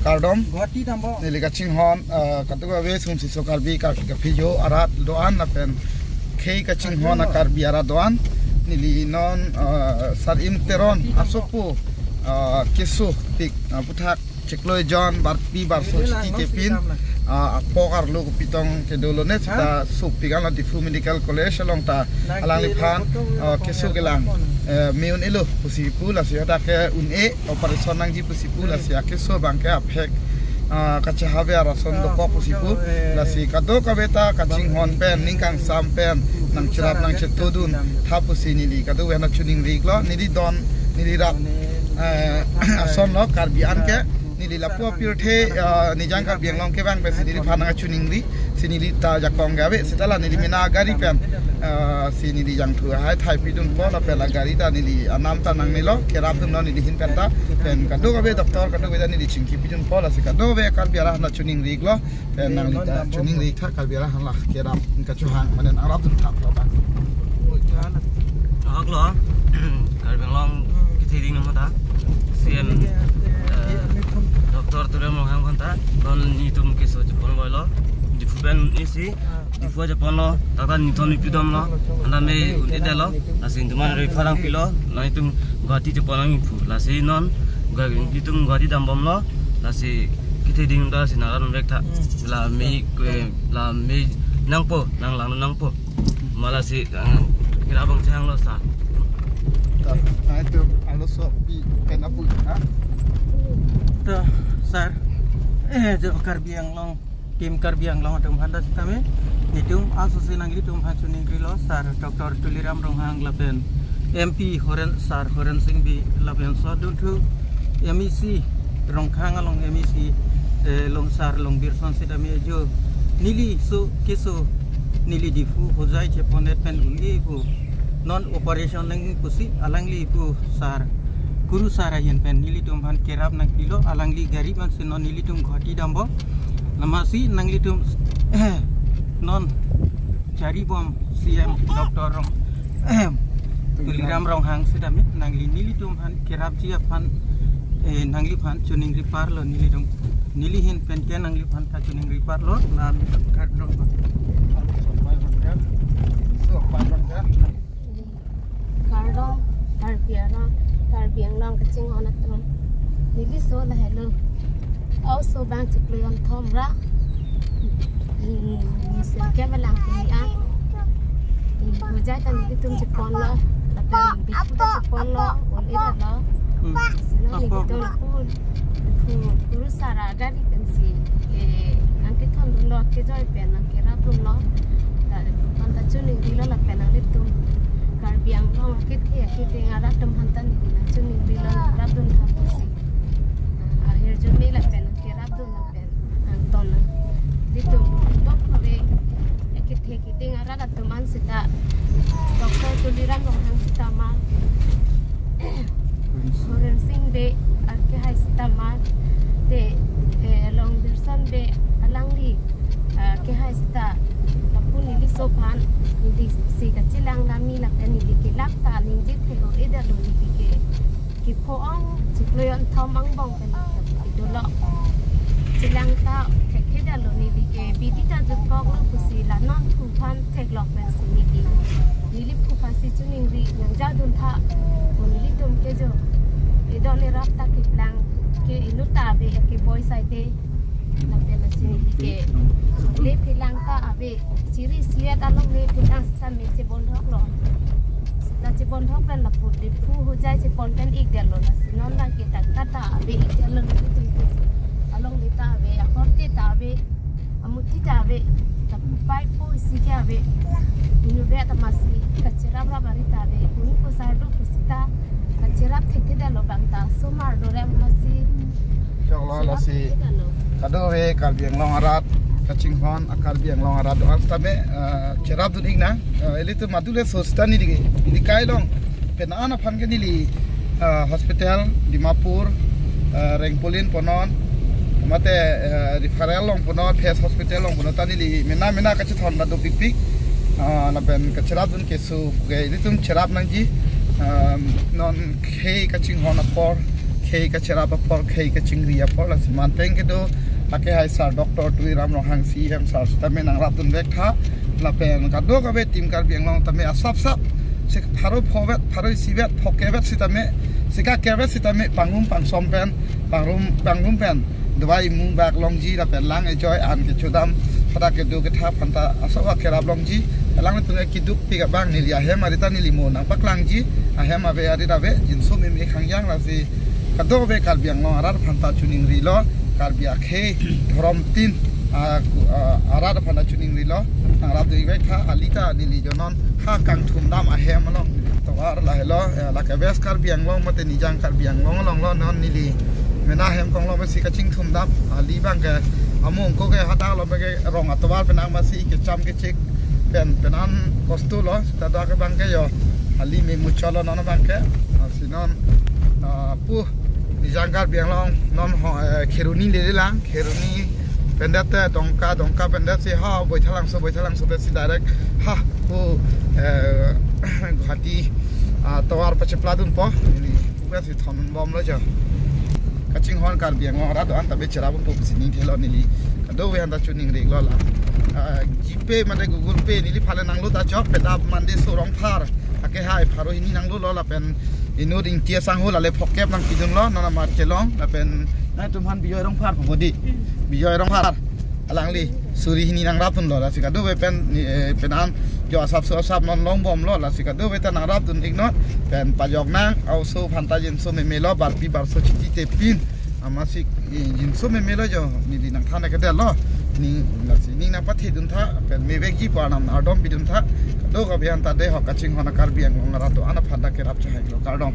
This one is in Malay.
kardom nili kaching hon katuga we sum si sokar bi ka fijo arat doan na pen khei kaching hon akar bi arat doan nili non sar im teron asopu kesu tik puthak chekloi john barpi barso sti kepin pokar lo pitong ke dolo net ta sup pigan la difu medical college along ta alang liphan kesu gelang meun elo pusipul asia ta ke une operation nang ji pusipul asia kesu bangke apek kacha habe arason do ko pusipul la si kado ka beta kaching hon pen ningkang sam pen nang chirap nang chetudun thapusi nili kado wena chuning riglo nili don nili rak asom lo karbian ke nili lapua pirthe nijang kar bianglong ke bang pe sinili phana chuningri sinili ta jakong gawe setala nili mena gari pen sinili jang thu hai thai pidun po la pela gari ta nili anam ta nang nilo kerap dum no nili hin pen ta pen kado gawe doktor kado gawe nili chingki pidun po la se kado we kar biara na chuningri glo pen nang li ta chuningri tha kar biara han la kerap ka chuhang manen arab dum tha lo ba aglo kar bianglong kithiding no ta sien doktor tulen mo hang khanta don ni tum ke so japon boilo difuben isi difu japon lo tata ni ton pidom lo anda me uni delo asin tuman re farang pilo nai tum gati japon ngi fu la se non ga tum gati dambom lo la se kite ding da sinaran rek tha la me nang po nang lang nang po mala se kira bang chang lo sa ta ai tu alo so pi pen apu ha sar jo karbiang long tim karbiang long atum handa tame nitum asose nangli tum hachuning grilo sar dr tuliram ronghang lapen mp horen sar horen singh bi lapen so dun thu mec rongkhang along mec long sar long birson sidame jo nili so keso nili difu hojai che ponet pen uli pu non operation nang pusi alangli pu sar guru sarayan pen nili tum han kerap nang kilo alangli gari man se non nili tum ghati dambo namasi nangli tum non cari bom cm doktor rong tuliram rong hang sedami nangli nili tum han kerap ji pan nangli pan chuning ripar lo nili tum nili hin pen ken nangli pan ka chuning ripar lo na kat dong kardom tarpiana karbiang long kaching on atom nili so la hello also bang chikleon thom ra se kevalang ni a hojai ta nili tum chipon lo la pen bitu chipon lo on ida lo sino nili tum guru sara gari pensi angke thon lo ke joy pen angke ra tum lo anta chuning dilo la pen ali tum karbiang long kit ngara tum hantan ni chuning dilo ra tum thapusi akhir jumi la pen ke ra tum la pen anton ditum tok le kit ngara ra tum an sita doktor tuliram rong hang sita ma horen sing de arke hai sita ma de long dirsan de alangli ke hai sita tapun ni sopan ni si ka chilang nami la pen ni ke lak ta ning je the o ida lo ni ke ki pho ong chikleon thomang bong pen do lo chilang ta ke da lo ni ke bidi ta jut kok lo kusi la non thu phan thek lok pen si ni ki ni li phu phan si chuning ri yang ja dun tha ni li tum ke jo e do le rap ta ki plang ke inu ta be ke boy sai te na pen si ni ke le philang ta abe siri sia ta long le philang sa me se bon hok lo ta se bon hok pen la pu de pu ho jai se pon pen ik de lo la sinon la ke ta ta abe ik de lo ni along le ta abe akorte ta abe amuti ta abe ta pai po si ke abe inu be ta masi kachera bra bari ta abe uni ko sa do kusita kachera theke de lo bang ta so mar do re masi choklo la si kado we karbiang long arat kaching hon akar biang long arat doan tame cherap dun igna elitu madule sostani di kai long penana phan ke nili hospital Dimapur Rengpolin ponon mate referral long ponon face hospital long ponon tani li mena ka chithon ba do pik la ben ka cherap dun ke su ge elitum cherap nang ji non khei kaching hon apor K ka chera por K ka chingri por la siman peng ke do ake hai sar Dr. Tuliram Rohang CM sar tame nang rap tun vek tha la pen ka do ka be tim kar biang long tame asap sap se pharo phovet pharo sivet phokevet sitame sika kevet sitame pangum pangsom pen pangrum pen dwai mung bak long ji la pen lang enjoy an ke chudam pada ke do ke tha phanta asawa kerap long ji lang na tunga kiduk pi ka bang ni lia hem arita ni limo nang paklang ji a hem ave arita be jinso me me khangyang la si ka do be kar biang long arar phanta chuning ri lo kar bia khe dhrom tin arar phanta chuning ri lo nang rap dei ve kha alita ni li jonon ha kang thum dam a hem long tawar la helo la ka ves kar biang long mate ni jang kar biang long long lo non ni li mena hem kong lo be si ka ching thum dam ali bang ke among ko ke hata lo be ke rong atwar penang ma si ke cham ke chik penan kostu lo tada ke bang ke yo ali me muchalo non bang ke sinon pu ni jangkar biang long non kheruni le lang kheruni pendat dongka pendat si ha boi thalang so si direct ha pu hati tawar pachepladun po ni pu si thon bom lo jo kaching hon kar biang long ra do an ta be chera bom po sini thelo ni li kado we anda chuning ri lo la GPay mande Google Pay ni li phale nang lo ta chok peda mande so rong phar ake hai pharo hini nang lo la pen inu ring tia sang ho la le phokep nang kidun lo na mar chelong la pen na tum han biyoy rong phar phodi biyoy rong phar alang li suri hini nang rap tun lo la sika do we pen penan jo asap non long bom lo la sika do we ta nang rap tun ignot pen pajok nang au so phanta jin so me melo bar pi bar so chiti te pin amasik jin so me melo jo ni di nang thana ke de lo ni lasi ni na pathi dun tha pen me vek ji panam adom bidun tha do ka bian ta de ho kaching hona kar biang ngara to ana phanda ke rap chai lo kardom